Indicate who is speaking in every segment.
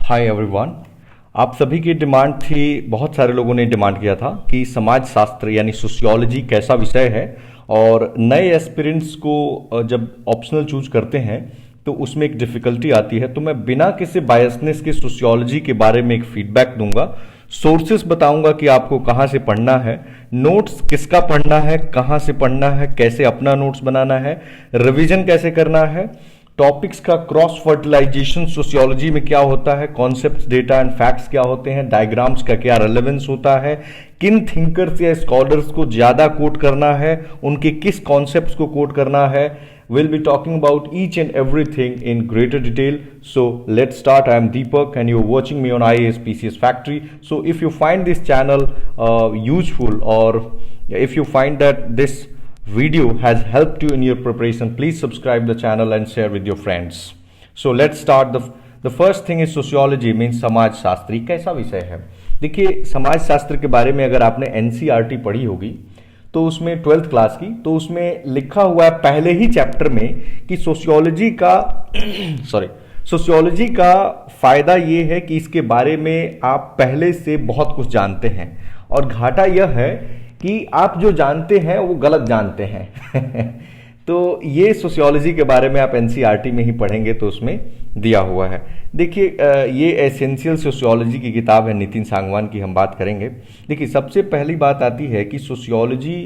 Speaker 1: Hi everyone. आप सभी की डिमांड थी, बहुत सारे लोगों ने डिमांड किया था कि समाज शास्त्र यानी सोशियोलॉजी कैसा विषय है। और नए एस्पिरेंट्स को जब ऑप्शनल चूज करते हैं तो उसमें एक डिफिकल्टी आती है। तो मैं बिना किसी बायसनेस के सोशियोलॉजी के बारे में एक फीडबैक दूंगा, सोर्सेस बताऊंगा कि आपको कहाँ से पढ़ना है, नोट्स किसका पढ़ना है, कहाँ से पढ़ना है, कैसे अपना नोट्स बनाना है, रिवीजन कैसे करना है, टॉपिक्स का क्रॉस फर्टिलाइजेशन सोशियोलॉजी में क्या होता है, कॉन्सेप्ट्स, डेटा एंड फैक्ट्स क्या होते हैं, डायग्राम्स का क्या रेलेवेंस होता है, किन थिंकर्स या स्कॉलर्स को ज्यादा कोट करना है, उनके किस कॉन्सेप्ट्स को कोट करना है। We'll be talking about each and everything in greater detail. So let's start. I am Deepak and you're watching me on IAS PCS Factory. So if you find this channel useful, or if you find that this video has helped you in your preparation, please subscribe the channel and share with your friends. So let's start. The first thing is sociology means समाज शास्त्री कैसा विषय है। देखिए, समाज शास्त्र के बारे में अगर आपने एनसीईआरटी पढ़ी होगी तो उसमें 12th क्लास की, तो उसमें लिखा हुआ है पहले ही चैप्टर में कि सोशियोलॉजी का सोशियोलॉजी का फायदा ये है कि इसके बारे में आप पहले से बहुत कुछ जानते हैं, और घाटा यह है कि आप जो जानते हैं वो गलत जानते हैं तो ये सोशियोलॉजी के बारे में आप एनसीईआरटी में ही पढ़ेंगे तो उसमें दिया हुआ है। देखिए, ये एसेंशियल सोशियोलॉजी की किताब है, नितिन सांगवान की हम बात करेंगे। देखिए, सबसे पहली बात आती है कि सोशियोलॉजी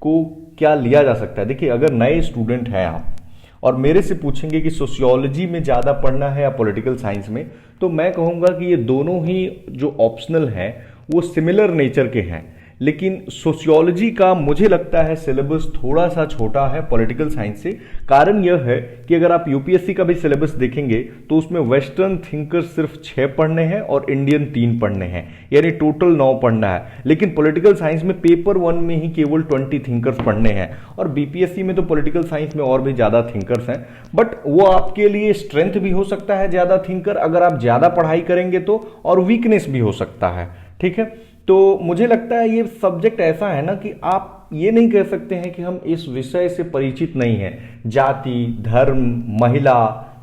Speaker 1: को क्या लिया जा सकता है। देखिए, अगर नए स्टूडेंट हैं आप और मेरे से पूछेंगे कि सोशियोलॉजी में ज़्यादा पढ़ना है या पॉलिटिकल साइंस में, तो मैं कहूँगा कि ये दोनों ही जो ऑप्शनल हैं वो सिमिलर नेचर के हैं। लेकिन सोशियोलॉजी का मुझे लगता है सिलेबस थोड़ा सा छोटा है पॉलिटिकल साइंस से। कारण यह है कि अगर आप यूपीएससी का भी सिलेबस देखेंगे तो उसमें वेस्टर्न थिंकर्स सिर्फ 6 पढ़ने हैं और इंडियन 3 पढ़ने हैं, यानी टोटल 9 पढ़ना है। लेकिन पॉलिटिकल साइंस में पेपर 1 में ही केवल 20 थिंकर्स पढ़ने हैं, और बीपीएससी में तो पॉलिटिकल साइंस में और भी ज़्यादा थिंकर्स हैं। बट वो आपके लिए स्ट्रेंथ भी हो सकता है ज़्यादा थिंकर, अगर आप ज़्यादा पढ़ाई करेंगे तो, और वीकनेस भी हो सकता है। ठीक है, तो मुझे लगता है ये सब्जेक्ट ऐसा है ना कि आप ये नहीं कह सकते हैं कि हम इस विषय से परिचित नहीं हैं। जाति, धर्म, महिला,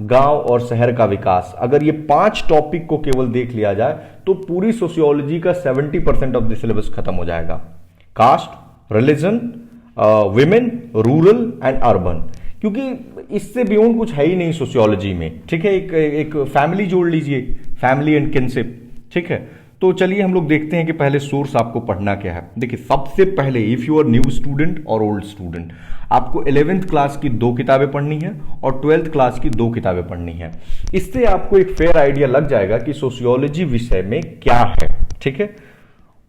Speaker 1: गांव और शहर का विकास, अगर ये 5 टॉपिक को केवल देख लिया जाए तो पूरी सोशियोलॉजी का 70% ऑफ द सिलेबस खत्म हो जाएगा। Caste, religion, women, rural and urban, क्योंकि इससे बियॉन्ड कुछ है ही नहीं सोशियोलॉजी में। ठीक है, एक फैमिली जोड़ लीजिए, फैमिली एंड किनशिप। ठीक है, तो चलिए हम लोग देखते हैं कि पहले सोर्स आपको पढ़ना क्या है। देखिए, सबसे पहले if you are new student और ओल्ड स्टूडेंट, आपको 11th क्लास की 2 किताबें पढ़नी है और 12th क्लास की 2 किताबें पढ़नी है। इससे आपको एक फेयर आइडिया लग जाएगा कि सोशियोलॉजी विषय में क्या है। ठीक है,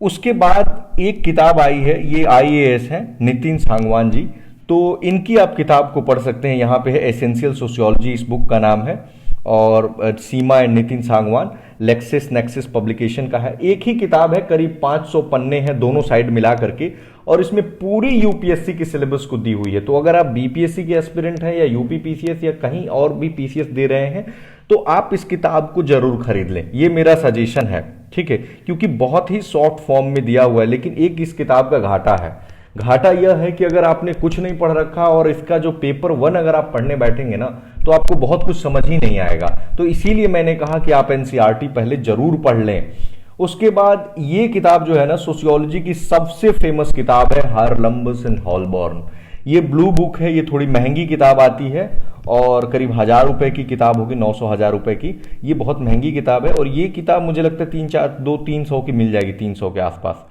Speaker 1: उसके बाद एक किताब आई है, ये आईएएस है, नितिन सांगवान जी, तो इनकी आप किताब को पढ़ सकते हैं। यहाँ पे है एसेंशियल सोशियोलॉजी, इस बुक का नाम है, और Seema and Nitin Sangwan, Lexis Nexis publication का है। एक ही किताब है, करीब 500 पन्ने हैं दोनों साइड मिला करके, और इसमें पूरी यूपीएससी की सिलेबस को दी हुई है। तो अगर आप बीपीएससी के एस्पिरेंट हैं या यूपी पीसीएस या कहीं और भी पीसीएस दे रहे हैं तो आप इस किताब को जरूर खरीद लें, ये मेरा सजेशन है। ठीक है, क्योंकि बहुत ही शॉर्ट फॉर्म में दिया हुआ है। लेकिन एक इस किताब का घाटा है, घाटा यह है कि अगर आपने कुछ नहीं पढ़ रखा और इसका जो पेपर 1 अगर आप पढ़ने बैठेंगे ना तो आपको बहुत कुछ समझ ही नहीं आएगा। तो इसीलिए मैंने कहा कि आप एनसीईआरटी पहले जरूर पढ़ लें। उसके बाद ये किताब जो है ना, सोशियोलॉजी की सबसे फेमस किताब है, हार्लम्बस एंड हॉलबॉर्न। ये ब्लू बुक है, ये थोड़ी महंगी किताब आती है और करीब 1000 रुपए की किताब होगी, 900-1000 रुपए की। ये बहुत महंगी किताब है और ये किताब मुझे लगता है 200-300 की मिल जाएगी, 300 के आसपास।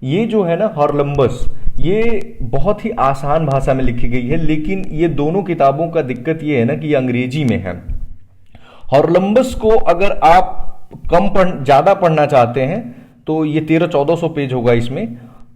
Speaker 1: ये जो है ना हार्लम्बस, ये बहुत ही आसान भाषा में लिखी गई है, लेकिन ये दोनों किताबों का दिक्कत ये है ना कि ये अंग्रेजी में है। हार्लम्बस को अगर आप ज्यादा पढ़ना चाहते हैं तो ये 1300-1400 पेज होगा इसमें,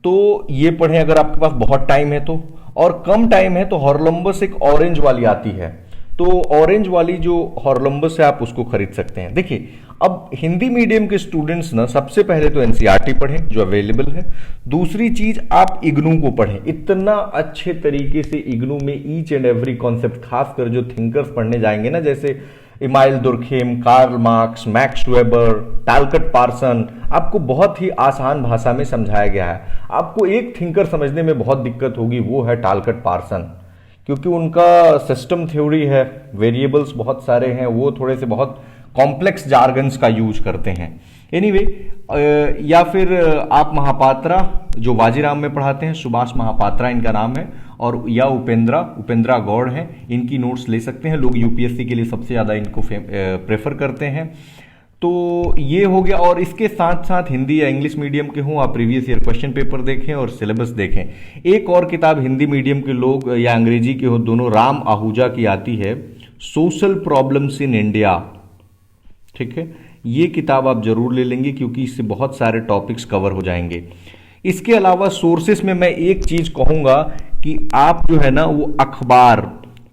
Speaker 1: तो ये पढ़ें अगर आपके पास बहुत टाइम है तो। और कम टाइम है तो हार्लम्बस एक ऑरेंज वाली आती है, तो ऑरेंज वाली जो हार्लम्बस है आप उसको खरीद सकते हैं। देखिए, अब हिंदी मीडियम के स्टूडेंट्स ना सबसे पहले तो एनसीईआरटी पढ़ें जो अवेलेबल है। दूसरी चीज, आप इग्नू को पढ़ें। इतना अच्छे तरीके से इग्नू में ईच एंड एवरी कॉन्सेप्ट, खासकर जो थिंकर्स पढ़ने जाएंगे ना, जैसे Emile Durkheim, Karl Marx, Max Weber, Talcott Parson, आपको बहुत ही आसान भाषा में समझाया गया है। आपको एक थिंकर समझने में बहुत दिक्कत होगी, वो है टालकट पार्सन, क्योंकि उनका सिस्टम थ्योरी है, वेरिएबल्स बहुत सारे हैं, वो थोड़े से बहुत कॉम्प्लेक्स जार्गन्स का यूज करते हैं। एनीवे या फिर आप महापात्रा जो वाजीराम में पढ़ाते हैं, सुभाष महापात्रा इनका नाम है, और या उपेंद्रा गौड़ हैं, इनकी नोट्स ले सकते हैं। लोग यूपीएससी के लिए सबसे ज़्यादा इनको प्रेफर करते हैं। तो ये हो गया। और इसके साथ साथ हिंदी या इंग्लिश मीडियम के हों, आप प्रीवियस ईयर क्वेश्चन पेपर देखें और सिलेबस देखें। एक और किताब हिंदी मीडियम के लोग या अंग्रेजी के हो दोनों, राम आहूजा की आती है, सोशल प्रॉब्लम्स इन इंडिया। ठीक है, ये किताब आप जरूर ले लेंगे क्योंकि इससे बहुत सारे टॉपिक्स कवर हो जाएंगे। इसके अलावा सोर्सेस में मैं एक चीज कहूंगा कि आप जो है ना वो अखबार,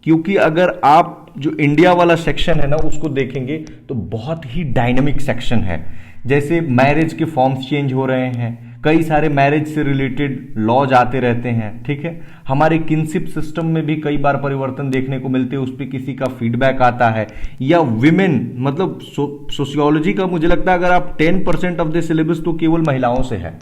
Speaker 1: क्योंकि अगर आप जो इंडिया वाला सेक्शन है ना उसको देखेंगे तो बहुत ही डायनामिक सेक्शन है। जैसे मैरिज के फॉर्म्स चेंज हो रहे हैं, कई सारे मैरिज से रिलेटेड लॉज आते रहते हैं। ठीक है, हमारे किनशिप सिस्टम में भी कई बार परिवर्तन देखने को मिलते हैं, उस पर किसी का फीडबैक आता है। या विमेन, मतलब सोशियोलॉजी का मुझे लगता है अगर आप 10% ऑफ द सिलेबस तो केवल महिलाओं से है।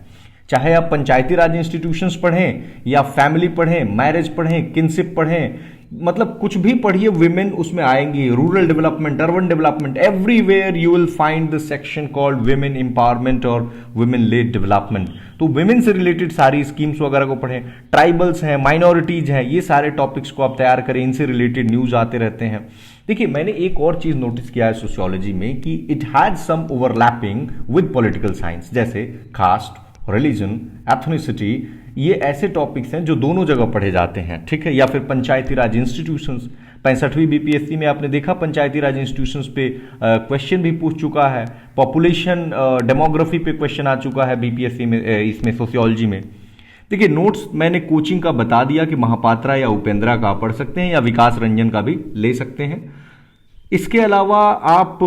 Speaker 1: चाहे आप पंचायती राज इंस्टीट्यूशंस पढ़ें या फैमिली पढ़ें, मैरिज पढ़ें, किनशिप पढ़ें, मतलब कुछ भी पढ़िए, विमेन उसमें आएंगी। Rural development, urban development, everywhere you will find the section called women empowerment और विमेन लेड डेवलपमेंट। तो विमेन से रिलेटेड सारी स्कीम्स वगैरह को पढ़ें। ट्राइबल्स हैं, माइनॉरिटीज हैं, ये सारे टॉपिक्स को आप तैयार करें, इनसे रिलेटेड न्यूज आते रहते हैं। देखिए, मैंने एक और चीज नोटिस किया है सोशियोलॉजी में कि it has some overlapping with political science, जैसे कास्ट, रिलीजन, एथनिसिटी, ये ऐसे टॉपिक्स हैं जो दोनों जगह पढ़े जाते हैं। ठीक है, या फिर पंचायती राज इंस्टीट्यूशंस, 65वीं बीपीएससी में आपने देखा पंचायती राज इंस्टीट्यूशंस पे क्वेश्चन भी पूछ चुका है। पॉपुलेशन डेमोग्राफी पे क्वेश्चन आ चुका है बीपीएससी में, इसमें सोशियोलॉजी में। देखिए, नोट्स मैंने कोचिंग का बता दिया कि महापात्रा या उपेंद्रा का पढ़ सकते हैं या विकास रंजन का भी ले सकते हैं। इसके अलावा आप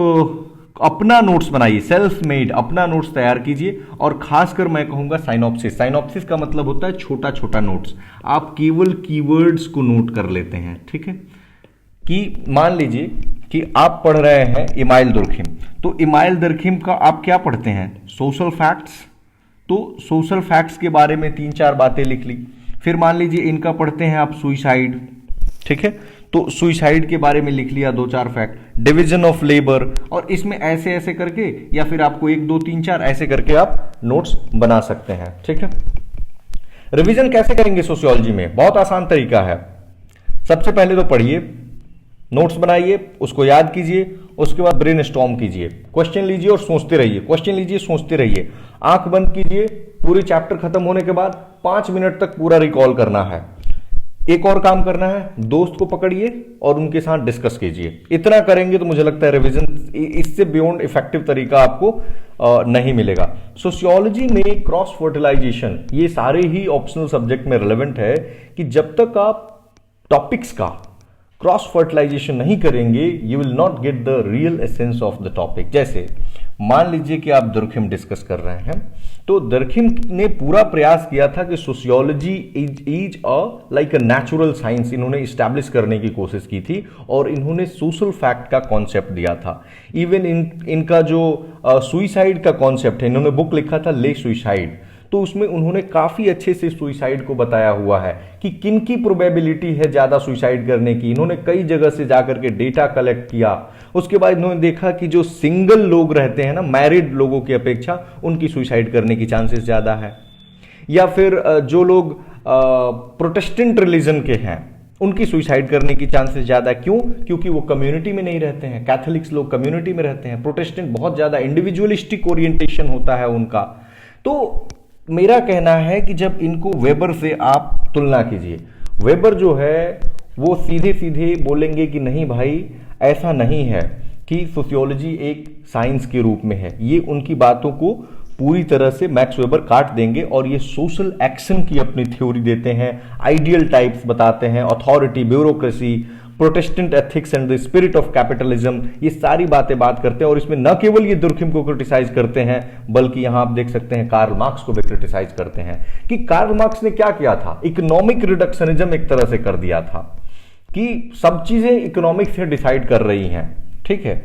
Speaker 1: अपना नोट्स बनाइए, सेल्फ मेड अपना नोट्स तैयार कीजिए। और खासकर मैं कहूंगा साइनॉप्सिस। साइनॉप्सिस का मतलब होता है छोटा छोटा नोट्स। आप केवल कीवर्ड्स को नोट कर लेते हैं। ठीक है, कि मान लीजिए कि आप पढ़ रहे हैं इमाइल दुर्खिम, तो इमाइल दुर्खिम का आप क्या पढ़ते हैं, सोशल फैक्ट्स। तो सोशल फैक्ट्स के बारे में 3-4 बातें लिख ली। फिर मान लीजिए इनका पढ़ते हैं आप सुइसाइड। ठीक है, तो सुइसाइड के बारे में लिख लिया 2-4 फैक्ट, डिवीजन ऑफ लेबर, और इसमें ऐसे ऐसे करके, या फिर आपको 1, 2, 3, 4 ऐसे करके आप नोट्स बना सकते हैं। ठीक है, रिवीजन कैसे करेंगे सोशियोलॉजी में? बहुत आसान तरीका है। सबसे पहले तो पढ़िए, नोट्स बनाइए, उसको याद कीजिए, उसके बाद ब्रेनस्टॉर्म कीजिए, क्वेश्चन लीजिए और सोचते रहिए, क्वेश्चन लीजिए, सोचते रहिए। आंख बंद कीजिए, पूरे चैप्टर खत्म होने के बाद 5 मिनट तक पूरा रिकॉल करना है। एक और काम करना है, दोस्त को पकड़िए और उनके साथ डिस्कस कीजिए। इतना करेंगे तो मुझे लगता है रिवीजन, इससे बियॉन्ड इफेक्टिव तरीका आपको नहीं मिलेगा। सोशियोलॉजी में क्रॉस फर्टिलाइजेशन, ये सारे ही ऑप्शनल सब्जेक्ट में रिलेवेंट है कि जब तक आप टॉपिक्स का क्रॉस फर्टिलाइजेशन नहीं करेंगे, you will not get the real essence of the topic. जैसे मान लीजिए कि आप दुर्खिम डिस्कस कर रहे हैं, तो दुर्खिम ने पूरा प्रयास किया था कि sociology is like a natural science इन्होंने इस्टेब्लिश करने की कोशिश की थी, और इन्होंने सोशल फैक्ट का कॉन्सेप्ट दिया था। इवन इनका जो सुइसाइड का कॉन्सेप्ट है, इन्होंने बुक लिखा था ले सुइसाइड, तो उसमें उन्होंने काफी अच्छे से सुइसाइड को बताया हुआ है कि किन की प्रोबेबिलिटी है ज्यादा सुइसाइड करने की। इन्होंने कई जगह से जाकर के डेटा कलेक्ट किया। उसके बाद इन्होंने देखा कि जो सिंगल लोग रहते हैं ना, मैरिड लोगों की अपेक्षा उनकी सुइसाइड करने की चांसेस ज्यादा है। या फिर जो लोग प्रोटेस्टेंट रिलीजन के हैं, उनकी सुइसाइड करने की चांसेस ज्यादा। क्यों? क्योंकि वो कम्युनिटी में नहीं रहते हैं। कैथोलिक्स लोग कम्युनिटी में रहते हैं, प्रोटेस्टेंट बहुत ज्यादा इंडिविजुअलिस्टिक ओरिएंटेशन होता है उनका। तो मेरा कहना है कि जब इनको वेबर से आप तुलना कीजिए, वेबर जो है वो सीधे सीधे बोलेंगे कि नहीं भाई, ऐसा नहीं है कि सोशियोलॉजी एक साइंस के रूप में है। ये उनकी बातों को पूरी तरह से मैक्स वेबर काट देंगे और ये सोशल एक्शन की अपनी थ्योरी देते हैं, आइडियल टाइप्स बताते हैं, authority, bureaucracy, Protestant ethics and the spirit of capitalism, ये सारी बात करते हैं। और इसमें न केवल ये दुर्खिम को क्रिटिसाइज करते हैं, बल्कि यहां आप देख सकते हैं कार्ल मार्क्स को भी क्रिटिसाइज करते हैं। कि कार्ल मार्क्स ने क्या किया था, इकोनॉमिक रिडक्शनिज्म एक तरह से कर दिया था कि सब चीजें इकोनॉमिक से डिसाइड कर रही हैं। ठीक है,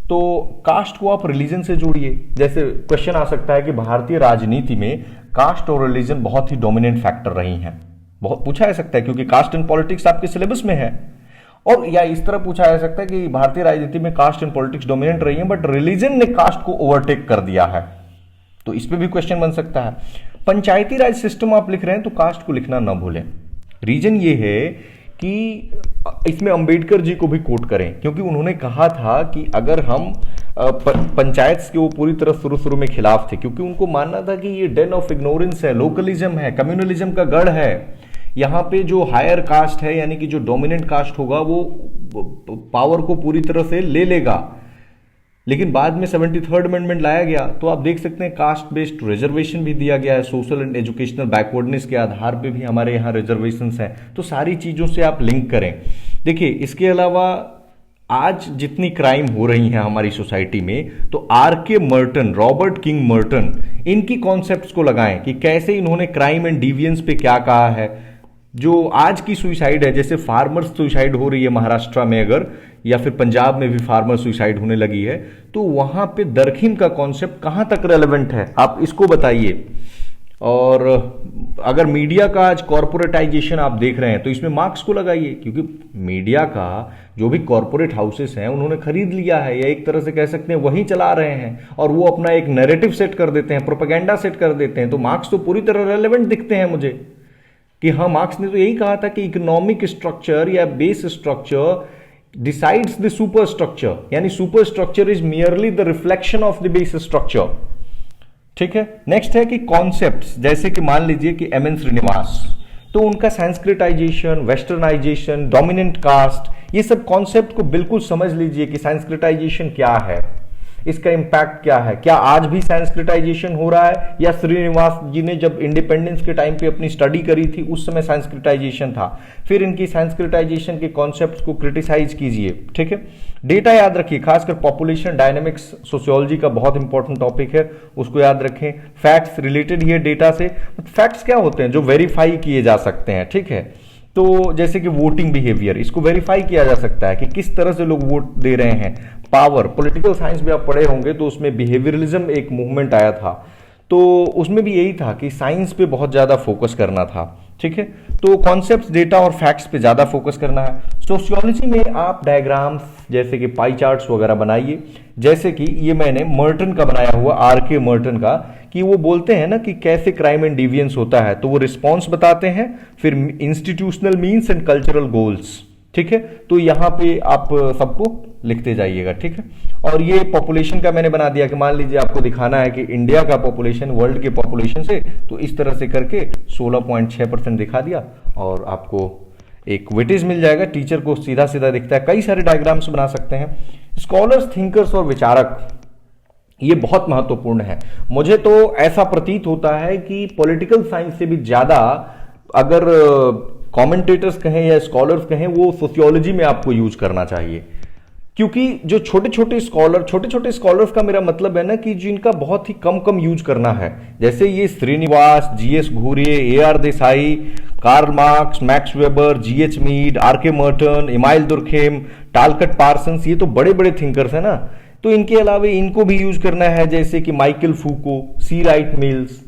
Speaker 1: तो कास्ट को आप रिलीजन से जोड़िए। जैसे क्वेश्चन आ सकता है कि भारतीय राजनीति में कास्ट और रिलीजन बहुत ही डोमिनेंट फैक्टर रही हैं, बहुत पूछा जा सकता है, क्योंकि कास्ट एंड पॉलिटिक्स आपके सिलेबस में है। और या इस तरह पूछा जा सकता है कि भारतीय राजनीति में कास्ट एंड पॉलिटिक्स डोमिनेंट रही है बट रिलीजन ने कास्ट को ओवरटेक कर दिया है, तो इस पे भी क्वेश्चन बन सकता है। पंचायती राज सिस्टम आप लिख रहे हैं तो कास्ट को लिखना ना भूलें। रीजन ये है कि इसमें अंबेडकर जी को भी कोट करें, क्योंकि उन्होंने कहा था कि अगर हम पंचायत के वो पूरी तरह शुरू में खिलाफ थे, क्योंकि उनको मानना था कि ये डेन ऑफ इग्नोरेंस है, लोकलिज्म है, कम्युनलिज्म का गढ़ है। यहाँ पे जो हायर कास्ट है यानी कि जो डोमिनेंट कास्ट होगा वो पावर को पूरी तरह से ले लेगा। लेकिन बाद में 73rd अमेंडमेंट लाया गया तो आप देख सकते हैं कास्ट बेस्ड रिजर्वेशन भी दिया गया है, सोशल एंड एजुकेशनल बैकवर्डनेस के आधार पे भी हमारे यहाँ रिजर्वेशंस हैं। तो सारी चीज़ों से आप लिंक करें। देखिए इसके अलावा आज जितनी क्राइम हो रही हैं हमारी सोसाइटी में, तो R.K. Merton, Robert king Merton, इनकी कॉन्सेप्ट्स को लगाएं कि कैसे इन्होंने क्राइम एंड डिवियंस पे क्या कहा है। जो आज की सुसाइड है, जैसे फार्मर्स सुसाइड हो रही है महाराष्ट्र में अगर, या फिर पंजाब में भी फार्मर सुसाइड होने लगी है, तो वहां पे दरखिम का कॉन्सेप्ट कहां तक रेलेवेंट है आप इसको बताइए। और अगर मीडिया का आज कॉर्पोरेटाइजेशन आप देख रहे हैं तो इसमें मार्क्स को लगाइए, क्योंकि मीडिया का जो भी कॉर्पोरेट हाउसेस हैं उन्होंने खरीद लिया है, या एक तरह से कह सकते हैं वही चला रहे हैं, और वो अपना एक नैरेटिव सेट कर देते हैं, प्रोपेगेंडा सेट कर देते हैं। तो मार्क्स तो पूरी तरह रेलेवेंट दिखते हैं मुझे कि हाँ, मार्क्स ने तो यही कहा था कि इकोनॉमिक स्ट्रक्चर या base structure decides the super structure, यानी super structure is merely the reflection of the base structure. ठीक है। नेक्स्ट है कि कॉन्सेप्ट्स, जैसे कि मान लीजिए कि एम एन श्रीनिवास, तो उनका संस्कृताइजेशन, वेस्टर्नाइजेशन, डोमिनेंट कास्ट, ये सब कॉन्सेप्ट को बिल्कुल समझ लीजिए कि संस्कृताइजेशन क्या है, इसका इंपैक्ट क्या है। क्या आज भी संस्कृताइजेशन हो रहा है, या श्रीनिवास जी ने जब इंडिपेंडेंस के टाइम पे अपनी स्टडी करी थी उस समय संस्कृताइजेशन था। फिर इनकी संस्कृताइजेशन के कॉन्सेप्ट्स को क्रिटिसाइज कीजिए। ठीक है। डेटा याद रखिए, खासकर पॉपुलेशन डायनेमिक्स सोशियोलॉजी का बहुत इंपॉर्टेंट टॉपिक है, उसको याद रखें। फैक्ट्स रिलेटेड ही है डेटा से। फैक्ट्स क्या होते हैं? जो वेरीफाई किए जा सकते हैं। ठीक है। तो जैसे कि वोटिंग बिहेवियर, इसको वेरीफाई किया जा सकता है कि किस तरह से लोग वोट दे रहे हैं। पावर, पॉलिटिकल साइंस भी आप पढ़े होंगे तो उसमें बिहेवियरलिज्म एक मूवमेंट आया था, तो उसमें भी यही था कि साइंस पे बहुत ज़्यादा फोकस करना था। ठीक है। तो कॉन्सेप्ट्स, डेटा और फैक्ट्स पे ज़्यादा फोकस करना है। सोशियोलॉजी में आप डायग्राम्स जैसे कि पाई चार्ट्स वगैरह बनाइए, जैसे कि ये मैंने मर्टन का बनाया हुआ, R.K. मर्टन का, कि वो बोलते हैं ना कि कैसे क्राइम एंड डिवियंस होता है, तो वो रिस्पॉन्स बताते हैं, फिर institutional means and cultural goals. ठीक है। तो यहाँ पे आप सबको लिखते जाइएगा। ठीक है। और ये पॉपुलेशन का मैंने बना दिया कि मान लीजिए आपको दिखाना है कि इंडिया का पॉपुलेशन वर्ल्ड के पॉपुलेशन से, तो इस तरह से करके 16.6% दिखा दिया और आपको एक वेटेज मिल जाएगा। टीचर को सीधा सीधा दिखता है। कई सारे डायग्राम्स बना सकते हैं। स्कॉलर्स, थिंकर्स और विचारक, ये बहुत महत्वपूर्ण है। मुझे तो ऐसा प्रतीत होता है कि पॉलिटिकल साइंस से भी ज्यादा अगर कमेंटेटर्स कहें या स्कॉलर्स कहें, वो सोशियोलॉजी में आपको यूज करना चाहिए, क्योंकि जो छोटे छोटे स्कॉलर्स का मेरा मतलब है ना कि जिनका बहुत ही कम यूज करना है, जैसे ये Srinivas, GS Ghurye, AR Desai, Karl Marx, Max Weber, GH Mead, R.K. Merton, Emile Durkheim, Talcott Parsons, ये तो बड़े बड़े थिंकर्स हैं ना। तो इनके अलावा इनको भी यूज करना है, जैसे कि माइकल फूको, C. राइट मिल्स,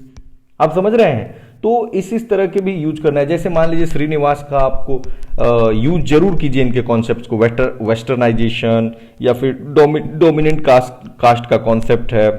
Speaker 1: आप समझ रहे हैं। तो इस तरह के भी यूज करना है। जैसे मान लीजिए श्रीनिवास का आपको यूज जरूर कीजिए इनके कॉन्सेप्ट्स को, वेस्टर्नाइजेशन या फिर डोमिनेंट कास्ट का कॉन्सेप्ट है,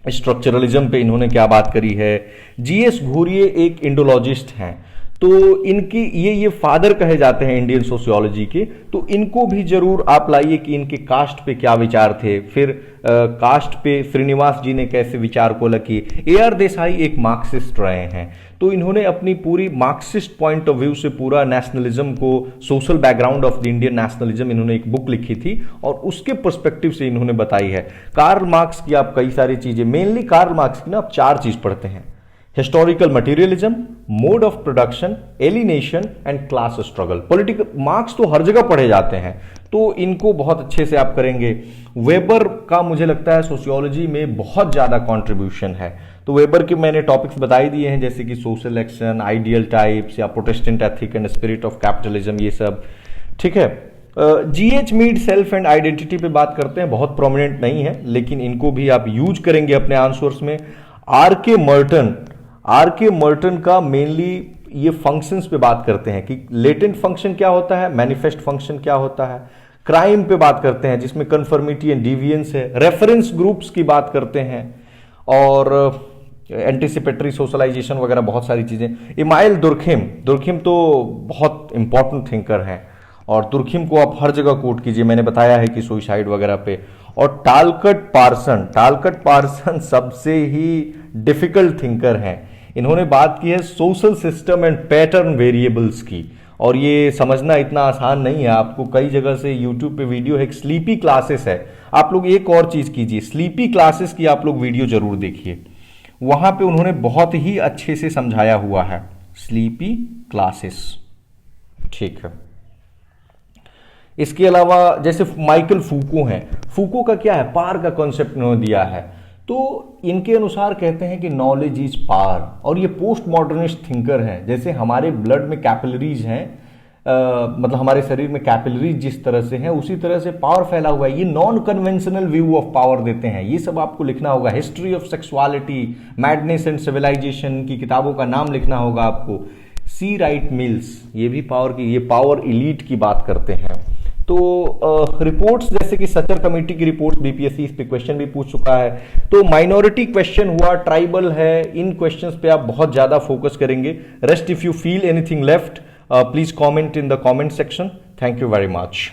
Speaker 1: स्ट्रक्चरलिज्म पे इन्होंने क्या बात करी है। GS घूरिये एक इंडोलॉजिस्ट हैं, तो इनकी ये फादर कहे जाते हैं इंडियन सोशियोलॉजी के, तो इनको भी जरूर आप लाइए कि इनके कास्ट पे क्या विचार थे। फिर कास्ट पे श्रीनिवास जी ने कैसे विचार को लकी। AR देसाई एक मार्क्सिस्ट रहे हैं, तो इन्होंने अपनी पूरी मार्क्सिस्ट पॉइंट ऑफ व्यू से पूरा नेशनलिज्म को, social background of the Indian nationalism, इन्होंने एक बुक लिखी थी और उसके पर्सपेक्टिव से इन्होंने बताई है। कार्ल मार्क्स की आप कई सारी चीजें, मेनली कार्ल मार्क्स की ना आप 4 चीज पढ़ते हैं: historical materialism, mode of production, alienation and class struggle. Political marks तो हर जगह पढ़े जाते हैं, तो इनको बहुत अच्छे से आप करेंगे। वेबर का मुझे लगता है सोशियोलॉजी में बहुत ज्यादा कंट्रीब्यूशन है, तो वेबर के मैंने टॉपिक्स बताई दिए हैं, जैसे कि सोशल एक्शन, आइडियल टाइप्स या Protestant ethic and spirit of capitalism, ये सब। ठीक है। GH Mead self and identity पे बात करते हैं, बहुत प्रोमिनेंट नहीं है, लेकिन इनको भी आप यूज करेंगे अपने आंसर्स में। R.K. मर्टन का मेनली ये फंक्शंस पे बात करते हैं कि लेटेंट फंक्शन क्या होता है, मैनिफेस्ट फंक्शन क्या होता है, क्राइम पे बात करते हैं जिसमें कन्फर्मिटी एंड डिविएंस है, रेफरेंस ग्रुप्स की बात करते हैं, और एंटिसिपेटरी सोशलाइजेशन वगैरह बहुत सारी चीजें। इमाइल दुर्खिम तो बहुत इंपॉर्टेंट थिंकर हैं, और दुर्खिम को आप हर जगह कोट कीजिए, मैंने बताया है कि सुसाइड वगैरह पे। और टालकट पार्सन सबसे ही डिफिकल्ट थिंकर हैं। इन्होंने बात की है social system and pattern variables की, और ये समझना इतना आसान नहीं है। आपको कई जगह से यूट्यूब पे वीडियो है, एक स्लीपी क्लासेस है, आप लोग एक और चीज कीजिए, स्लीपी क्लासेस की आप लोग वीडियो जरूर देखिए, वहां पे उन्होंने बहुत ही अच्छे से समझाया हुआ है, स्लीपी क्लासेस। ठीक है। इसके अलावा जैसे माइकल फूको हैं, फूको का क्या है, पावर का कॉन्सेप्ट उन्होंने दिया है। तो इनके अनुसार कहते हैं कि नॉलेज इज पावर, और ये पोस्ट मॉडर्निस्ट थिंकर हैं। जैसे हमारे ब्लड में कैपिलरीज हैं, मतलब हमारे शरीर में कैपिलरीज जिस तरह से हैं उसी तरह से पावर फैला हुआ है। ये non conventional view of power देते हैं। ये सब आपको लिखना होगा, history of sexuality, madness and civilisation की किताबों का नाम लिखना होगा आपको। सी राइट मिल्स, ये भी पावर की, ये पावर इलीट की बात करते हैं। तो रिपोर्ट्स जैसे कि सचर कमेटी की रिपोर्ट, बीपीएससी इस पे क्वेश्चन भी पूछ चुका है। तो माइनॉरिटी क्वेश्चन हुआ, ट्राइबल है, इन क्वेश्चंस पे आप बहुत ज्यादा फोकस करेंगे। Rest if you feel anything left, please comment in the comment section. Thank you very much.